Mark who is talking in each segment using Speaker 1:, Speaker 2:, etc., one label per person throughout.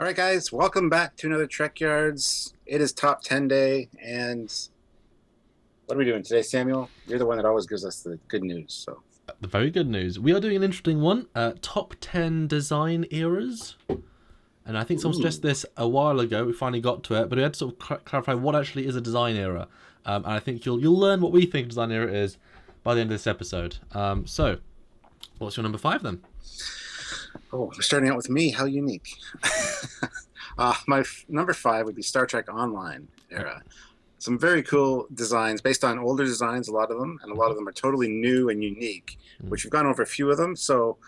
Speaker 1: All right, guys, welcome back to another Trekyards. It is top 10 day, and what are we doing today, Samuel? You're the one that always gives us the good news. So,
Speaker 2: The very good news. We are doing an interesting one. Top 10 design eras. And I think someone suggested this a while ago. We finally got to it, but we had to sort of clarify what actually is a design era. And I think you'll learn what we think a design era is by the end of this episode. So, what's your number 5 then?
Speaker 1: oh, we're starting out with me. How unique. My number 5 would be Star Trek Online era. Some very cool designs based on older designs, a lot of them, and a lot of them are totally new and unique, which we've gone over a few of them. So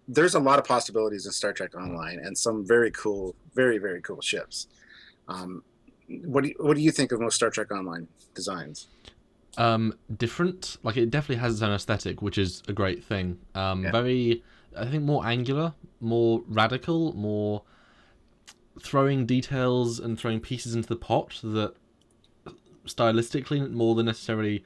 Speaker 1: there's a lot of possibilities in Star Trek Online and some very cool, very, very cool ships. What do you think of most Star Trek Online designs?
Speaker 2: Different. Like, it definitely has its own aesthetic, which is a great thing. Very, I think, more angular, more radical, more throwing details and throwing pieces into the pot that stylistically more than necessarily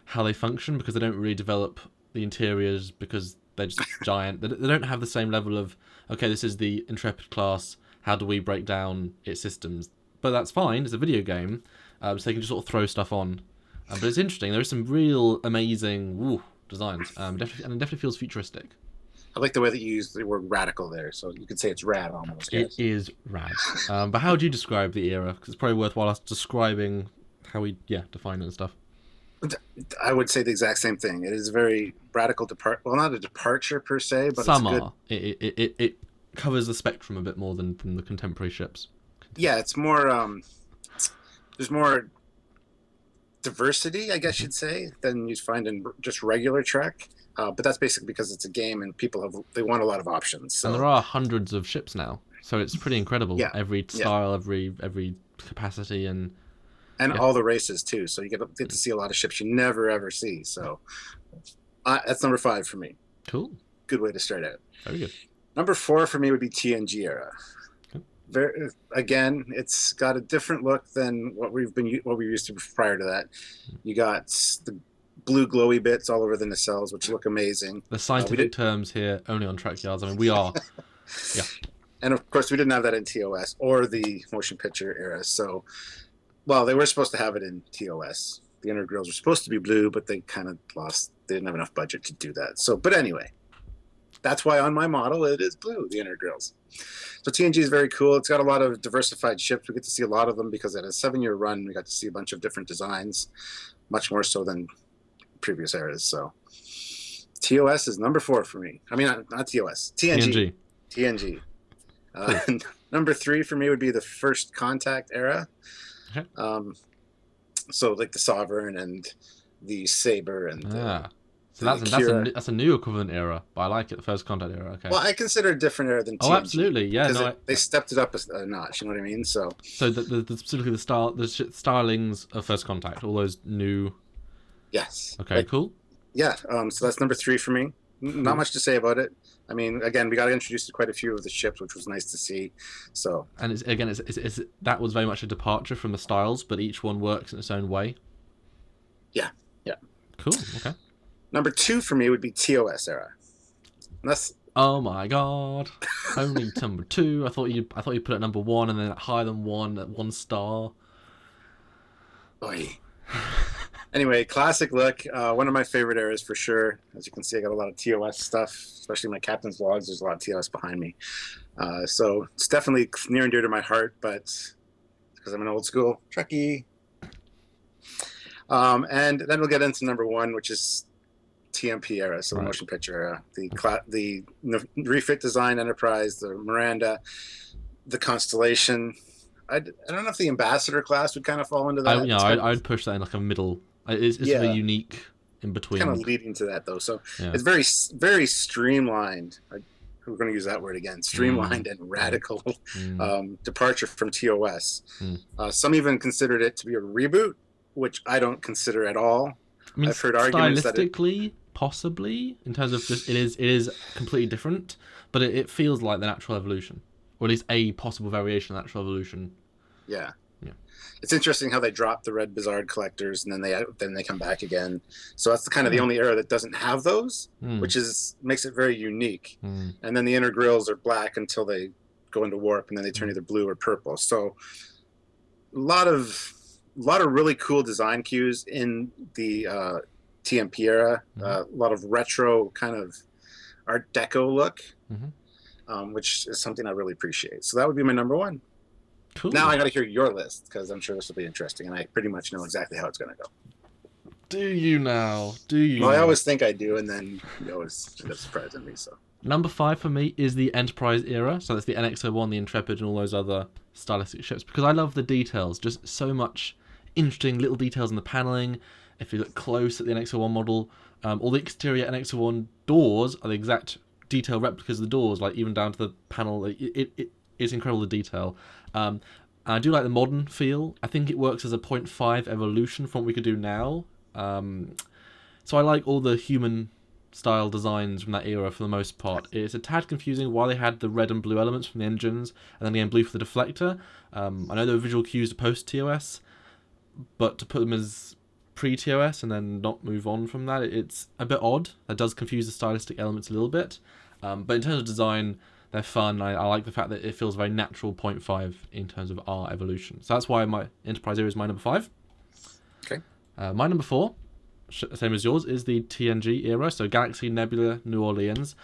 Speaker 2: how they function, because they don't really develop the interiors because they're just giant. They don't have the same level of, okay, this is the Intrepid class, how do we break down its systems? But that's fine, it's a video game, so they can just sort of throw stuff on. But it's interesting, there's some real amazing designs, and it definitely feels futuristic.
Speaker 1: I like the way that you use the word radical there, so you could say it's rad almost.
Speaker 2: It is rad. But how would you describe the era? Because it's probably worthwhile us describing how we define it and stuff.
Speaker 1: I would say the exact same thing. It is a very radical well, not a departure per se, but
Speaker 2: Some
Speaker 1: it's
Speaker 2: are. It covers the spectrum a bit more than the contemporary ships.
Speaker 1: yeah, it's more. There's more diversity, I guess you'd say, than you'd find in just regular Trek. But that's basically because it's a game and they want a lot of options. So.
Speaker 2: And there are hundreds of ships now, so it's pretty incredible.
Speaker 1: Yeah.
Speaker 2: Every style, every capacity, and
Speaker 1: all the races too. So you get to see a lot of ships you never ever see. So that's number 5 for me.
Speaker 2: Cool.
Speaker 1: Good way to start out.
Speaker 2: Very good.
Speaker 1: Number 4 for me would be Tng Era. Again, it's got a different look than what we used to prior to that. You got the blue glowy bits all over the nacelles, which look amazing.
Speaker 2: The scientific terms here only on Trekyards. I mean, we are. Yeah.
Speaker 1: And of course, we didn't have that in TOS or the motion picture era. So, well, they were supposed to have it in TOS. The inner grills were supposed to be blue, but they kind of lost. They didn't have enough budget to do that. So, but anyway, that's why on my model it is blue, the inner grills. So TNG is very cool. It's got a lot of diversified ships. We get to see a lot of them because at a 7-year run, we got to see a bunch of different designs, much more so than previous eras. So TOS is number 4 for me. I mean, not TOS, TNG. Number 3 for me would be the First Contact era.
Speaker 2: Okay.
Speaker 1: So like the Sovereign and the Saber and
Speaker 2: so that's a new equivalent era, but I like it. The First Contact era. Okay.
Speaker 1: Well, I consider it a different era than TNG.
Speaker 2: Oh, absolutely, yeah. No,
Speaker 1: they stepped it up a notch. You know what I mean? So
Speaker 2: specifically the stylings of First Contact, all those new.
Speaker 1: Yes.
Speaker 2: Okay. Cool.
Speaker 1: Yeah. So that's number 3 for me. Not much to say about it. I mean, again, we got introduced to quite a few of the ships, which was nice to see. So.
Speaker 2: And it's that was very much a departure from the styles, but each one works in its own way.
Speaker 1: Yeah. Yeah.
Speaker 2: Cool. Okay.
Speaker 1: Number 2 for me would be TOS era.
Speaker 2: Oh my god! Only number 2. I thought you put it at number 1 and then higher than 1 at 1 star.
Speaker 1: Oy. Anyway, classic look. One of my favorite eras for sure. As you can see, I got a lot of TOS stuff, especially my captain's logs. There's a lot of TOS behind me. So it's definitely near and dear to my heart, but because I'm an old school Trekkie. And then we'll get into number 1, which is TMP era, so the motion picture era. The refit design Enterprise, the Miranda, the Constellation. I don't know if the Ambassador class would kind of fall into that.
Speaker 2: I'd push that in like a middle. It's very unique in between.
Speaker 1: Kind of leading to that though, so it's very very streamlined. We're going to use that word again. Streamlined and radical departure from TOS. Some even considered it to be a reboot, which I don't consider at all.
Speaker 2: I mean,
Speaker 1: I've heard arguments that
Speaker 2: possibly, in terms of just it is completely different, but it feels like the natural evolution, or at least a possible variation of natural evolution.
Speaker 1: Yeah. It's interesting how they drop the red Bizarre collectors and then they come back again. So that's the only era that doesn't have those, which makes it very unique. And then the inner grills are black until they go into warp, and then they turn either blue or purple. So a lot of really cool design cues in the Tng Era. A lot of retro kind of Art Deco look, which is something I really appreciate. So that would be my number one.
Speaker 2: Cool.
Speaker 1: Now I got to hear your list, because I'm sure this will be interesting, and I pretty much know exactly how it's going to go.
Speaker 2: Do you now? Do you?
Speaker 1: Well,
Speaker 2: now?
Speaker 1: I always think I do, and then you always end up surprising me. So
Speaker 2: number 5 for me is the Enterprise era. So that's the NX-01, the Intrepid, and all those other stylistic ships, because I love the details. Just so much interesting little details in the paneling. If you look close at the NX-01 model, all the exterior NX-01 doors are the exact detail replicas of the doors, like even down to the panel. It's incredible, the detail. I do like the modern feel. I think it works as a 0.5 evolution from what we could do now. So I like all the human style designs from that era for the most part. It's a tad confusing why they had the red and blue elements from the engines and then again blue for the deflector. I know there were visual cues to post TOS, but to put them as pre-TOS and then not move on from that, it's a bit odd. That does confuse the stylistic elements a little bit. But in terms of design, they're fun. I like the fact that it feels very natural 0.5 in terms of our evolution. So that's why my Enterprise era is my number 5.
Speaker 1: okay.
Speaker 2: My number 4, same as yours, is the TNG era, so Galaxy, Nebula, New Orleans.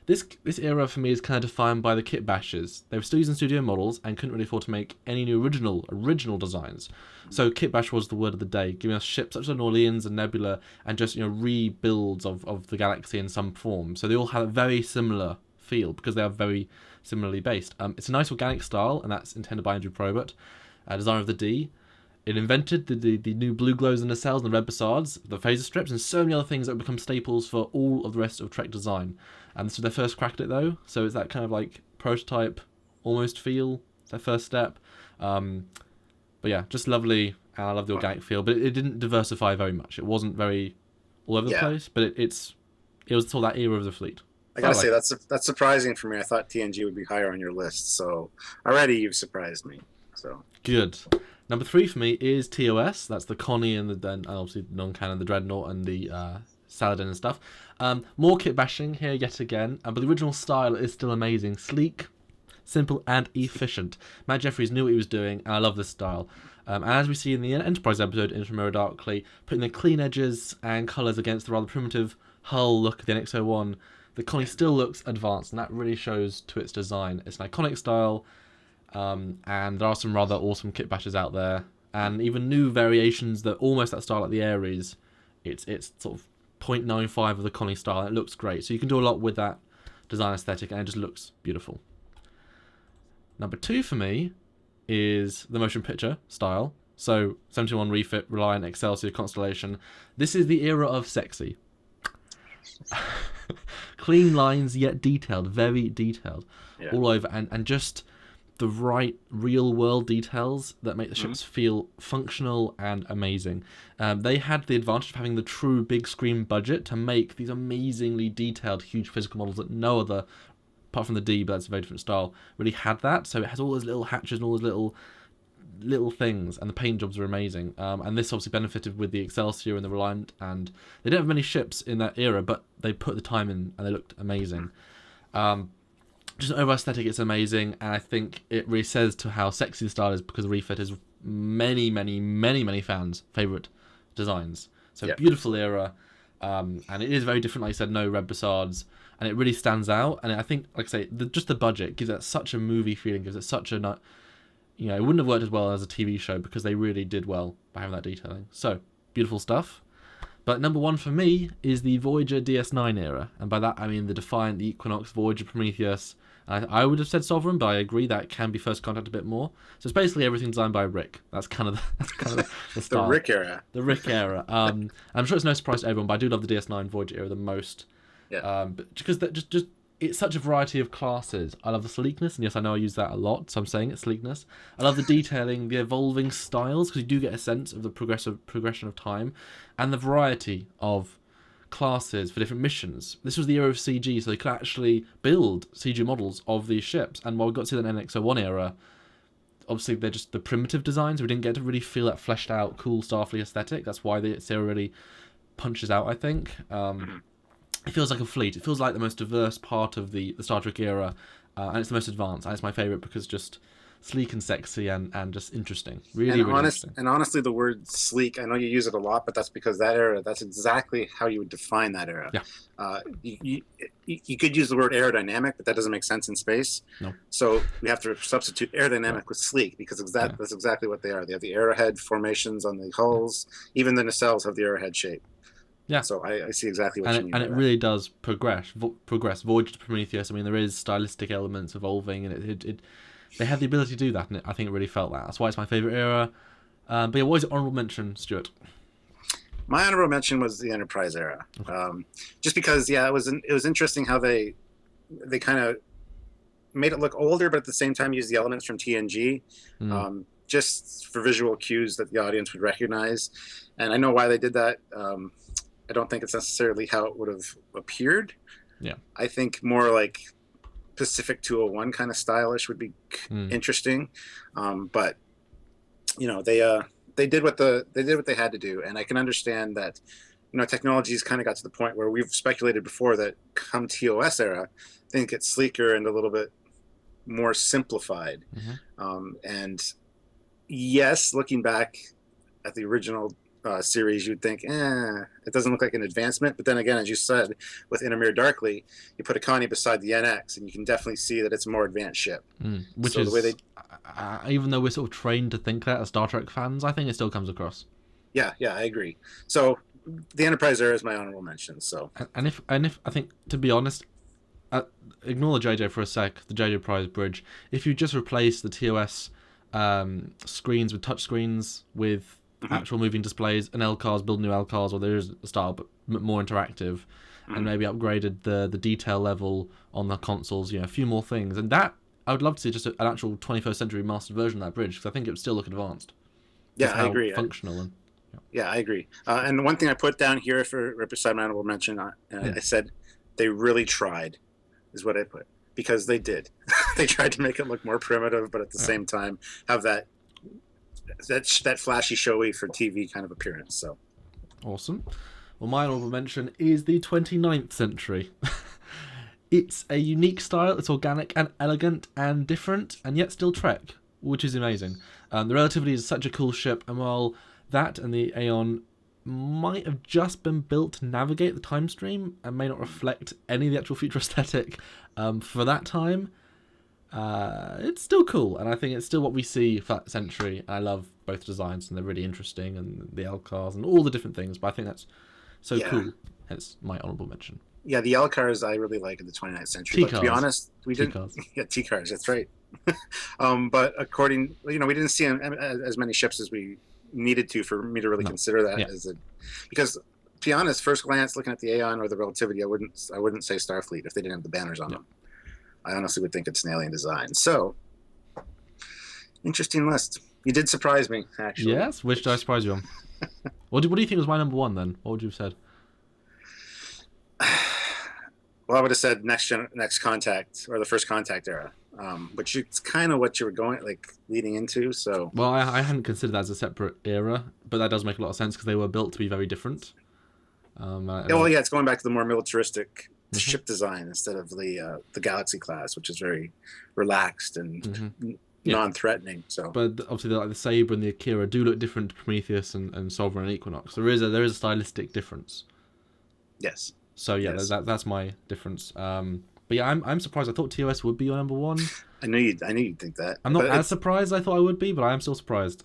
Speaker 2: This era for me is kind of defined by the kit bashes. They were still using studio models and couldn't really afford to make any new original designs. So kit bash was the word of the day, giving us ships such as New Orleans and Nebula, and just rebuilds of the Galaxy in some form. So they all have a very similar feel because they are very similarly based. It's a nice organic style, and that's intended by Andrew Probert, designer of the D. It invented the new blue glows in the nacelles and the red basards, the phaser strips, and so many other things that have become staples for all of the rest of Trek design. And this was their first crack at it, though, so it's that kind of like prototype almost feel. It's their first step. But yeah, just lovely, and I love the organic feel, but it didn't diversify very much. It wasn't very all over the place, but it was sort of that era of the fleet.
Speaker 1: I gotta say, that's surprising for me. I thought TNG would be higher on your list, so already you've surprised me. So
Speaker 2: good. Number 3 for me is TOS. That's the Connie and obviously non-canon, the Dreadnought and the Saladin and stuff. More kit bashing here yet again, but the original style is still amazing. Sleek, simple, and efficient. Matt Jeffries knew what he was doing, and I love this style. And as we see in the Enterprise episode, Into Mirror Darkly, putting the clean edges and colours against the rather primitive hull look of the NX-01, the Connie still looks advanced, and that really shows to its design. It's an iconic style. And there are some rather awesome kit bashes out there, and even new variations that almost that style like the Ares. It's sort of 0.95 of the Connie style, and it looks great. So you can do a lot with that design aesthetic, and it just looks beautiful. Number 2 for me is the motion picture style. So 71 Refit, Reliant, Excelsior, Constellation. This is the era of sexy. Clean lines yet detailed, very detailed, all over, and just the right real world details that make the ships feel functional and amazing. They had the advantage of having the true big screen budget to make these amazingly detailed huge physical models that no other, apart from the D, but that's a very different style, really had that. So it has all those little hatches and all those little things, and the paint jobs are amazing. And this obviously benefited with the Excelsior and the Reliant, and they didn't have many ships in that era, but they put the time in and they looked amazing. Just over aesthetic, it's amazing, and I think it really says to how sexy the style is, because Refit is many fans' favourite designs. So beautiful era, and it is very different. Like I said, no red basards, and it really stands out. And I think, like I say, just the budget gives it such a movie feeling, gives it such a, it wouldn't have worked as well as a TV show because they really did well by having that detailing. So beautiful stuff. But number 1 for me is the Voyager DS9 era, and by that I mean the Defiant, the Equinox, Voyager, Prometheus. I would have said Sovereign, but I agree that can be First Contact a bit more. So it's basically everything designed by Rick. That's kind of the style.
Speaker 1: The Rick era.
Speaker 2: The Rick era. I'm sure it's no surprise to everyone, but I do love the DS9 Voyager era the most.
Speaker 1: Yeah.
Speaker 2: Because just it's such a variety of classes. I love the sleekness, and yes, I know I use that a lot, so I'm saying it's sleekness. I love the detailing, the evolving styles, because you do get a sense of the progression of time, and the variety of classes for different missions. This was the era of CG, so they could actually build CG models of these ships. And while we got to the NX-01 era, obviously they're just the primitive designs. We didn't get to really feel that fleshed out, cool Starfleet aesthetic. That's why this era really punches out, I think. It feels like a fleet. It feels like the most diverse part of the Star Trek era, and it's the most advanced, and it's my favorite because just sleek and sexy and just interesting. Really,
Speaker 1: And
Speaker 2: really interesting.
Speaker 1: and honestly, the word sleek, I know you use it a lot, but that's because that era, that's exactly how you would define that era.
Speaker 2: Yeah.
Speaker 1: You could use the word aerodynamic, but that doesn't make sense in space.
Speaker 2: No.
Speaker 1: So we have to substitute aerodynamic with sleek, because that's exactly what they are. They have the arrowhead formations on the hulls. Even the nacelles have the arrowhead shape.
Speaker 2: Yeah.
Speaker 1: So I see exactly what you mean.
Speaker 2: And it really does progress. Voyage to Prometheus. I mean, there is stylistic elements evolving, and they had the ability to do that, and I think it really felt that. That's why it's my favorite era. But yeah, what is your honorable mention, Stuart?
Speaker 1: My honorable mention was the Enterprise era, just because it was interesting how they kind of made it look older, but at the same time used the elements from TNG, just for visual cues that the audience would recognize. And I know why they did that. I don't think it's necessarily how it would have appeared.
Speaker 2: Yeah,
Speaker 1: I think more like Pacific 201 kind of stylish would be interesting, but they did what they had to do, and I can understand that technology's kind of got to the point where we've speculated before that come TOS era, things get sleeker and a little bit more simplified. And yes, looking back at the original series, you'd think, it doesn't look like an advancement. But then again, as you said, with Intermere Darkly, you put a Connie beside the NX, and you can definitely see that it's a more advanced ship.
Speaker 2: Which
Speaker 1: so
Speaker 2: is,
Speaker 1: the way
Speaker 2: even though we're sort of trained to think that as Star Trek fans, I think it still comes across.
Speaker 1: Yeah, I agree. So the Enterprise era is my honorable mention. So
Speaker 2: and if I think, to be honest, ignore the JJ for a sec, the JJ Prize bridge. If you just replace the TOS screens with touch screens with actual moving displays, and LCARs, build new LCARs, or there is a style but more interactive, and maybe upgraded the detail level on the consoles, a few more things, and that I would love to see just an actual 21st century mastered version of that bridge, because I think it would still look advanced.
Speaker 1: Yeah, I agree.
Speaker 2: Functional and
Speaker 1: yeah, I agree. And one thing I put down here for right beside my honorable mention, I said they really tried, is what I put, because they did. They tried to make it look more primitive, but at the same time have that flashy, showy for TV kind of appearance. So
Speaker 2: awesome. Well, my honorable mention is the 29th century. It's a unique style. It's organic and elegant and different, and yet still Trek, which is amazing. The Relativity is such a cool ship, and while that and the Aeon might have just been built to navigate the time stream and may not reflect any of the actual future aesthetic for that time, it's still cool, and I think it's still what we see for that century. I love both designs, and they're really interesting, and the LCARs and all the different things, but I think that's so cool. Hence my honorable mention.
Speaker 1: Yeah, the LCARs I really like in the 29th century. But to be honest, we didn't. Yeah, T-cars, that's right. But we didn't see as many ships as we needed to for me to really consider that as because to be honest, first glance looking at the Aeon or the Relativity, I wouldn't say Starfleet if they didn't have the banners on them. I honestly would think it's an alien design. So interesting list. You did surprise me, actually.
Speaker 2: Yes, which did I surprise you on? What do you think was my number one then? What would you have said?
Speaker 1: Well, I would have said Next Contact, or the First Contact era, which it's kind of what you were leading into. So,
Speaker 2: well, I hadn't considered that as a separate era, but that does make a lot of sense because they were built to be very different.
Speaker 1: It's going back to the more militaristic ship design instead of the Galaxy class, which is very relaxed and non-threatening. So,
Speaker 2: but obviously, the Sabre and the Akira do look different to Prometheus and Sovereign and Equinox. There is a stylistic difference.
Speaker 1: Yes.
Speaker 2: So that's my difference. But yeah, I'm surprised. I thought TOS would be your number one.
Speaker 1: I knew you'd think that.
Speaker 2: I'm not as surprised as I thought I would be, but I am still surprised.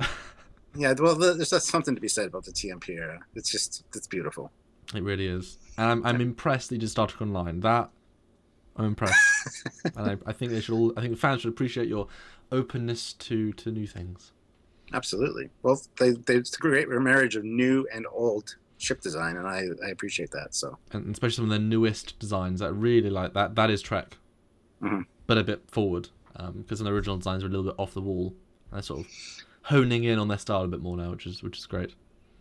Speaker 1: Yeah, well, there's something to be said about the TMP era. It's beautiful.
Speaker 2: It really is, and I'm impressed that you did Star Trek Online. That I'm impressed, and I think I think fans should appreciate your openness to new things.
Speaker 1: Absolutely. Well, it's a great marriage of new and old ship design, and I appreciate that. So,
Speaker 2: and especially some of the newest designs that I really like. That is Trek, but a bit forward, because the original designs are a little bit off the wall. They're sort of honing in on their style a bit more now, which is great.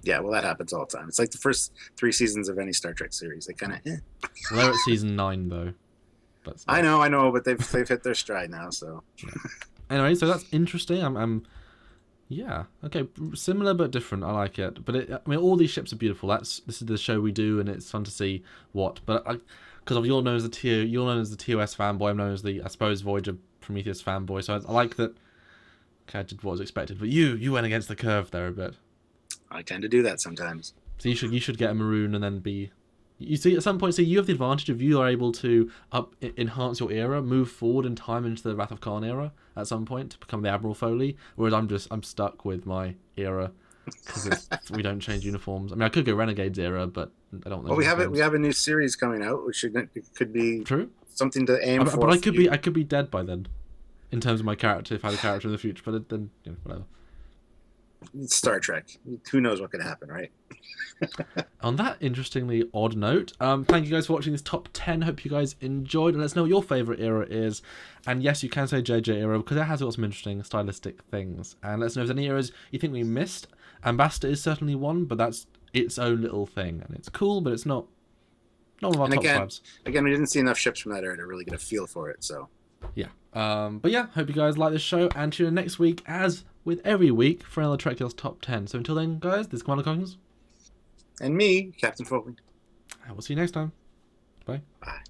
Speaker 1: Yeah, well, that happens all the time. It's like the first 3 seasons of any Star Trek series. They kind of.
Speaker 2: Well, they're at season 9 though. But still.
Speaker 1: I know, but they've hit their stride now. So.
Speaker 2: Yeah. Anyway, so that's interesting. I'm yeah, okay, similar but different. I like it. But all these ships are beautiful. This is the show we do, and it's fun to see what. But because you're known as the TOS fanboy. I'm known as the, I suppose, Voyager Prometheus fanboy. So I like that. Okay, I did what was expected, but you went against the curve there a bit.
Speaker 1: I tend to do that sometimes.
Speaker 2: So you should get a maroon and then be. You see, at some point, you have the advantage of you are able to enhance your era, move forward in time into the Wrath of Khan era at some point to become the Admiral Foley, whereas I'm stuck with my era because we don't change uniforms. I mean, I could go Renegades era, but I don't.
Speaker 1: Well, we have a new series coming out, which could be
Speaker 2: true
Speaker 1: something to aim for.
Speaker 2: But I could be dead by then, in terms of my character if I had a character in the future. But then whatever.
Speaker 1: Star Trek. Who knows what could happen, right?
Speaker 2: On that interestingly odd note, thank you guys for watching this top 10. Hope you guys enjoyed, and let us know what your favourite era is. And yes, you can say JJ era because it has got some interesting stylistic things. And let us know if there's any eras you think we missed. Ambassador is certainly one, but that's its own little thing, and it's cool, but it's not one of our top fives.
Speaker 1: Again, we didn't see enough ships from that era to really get a feel for it. So
Speaker 2: yeah, but yeah, hope you guys like this show, and tune in next week as with every week for another Trekyards top 10. So until then, guys, this is Commander Coggins.
Speaker 1: And me, Captain Foley.
Speaker 2: And we'll see you next time. Bye.
Speaker 1: Bye.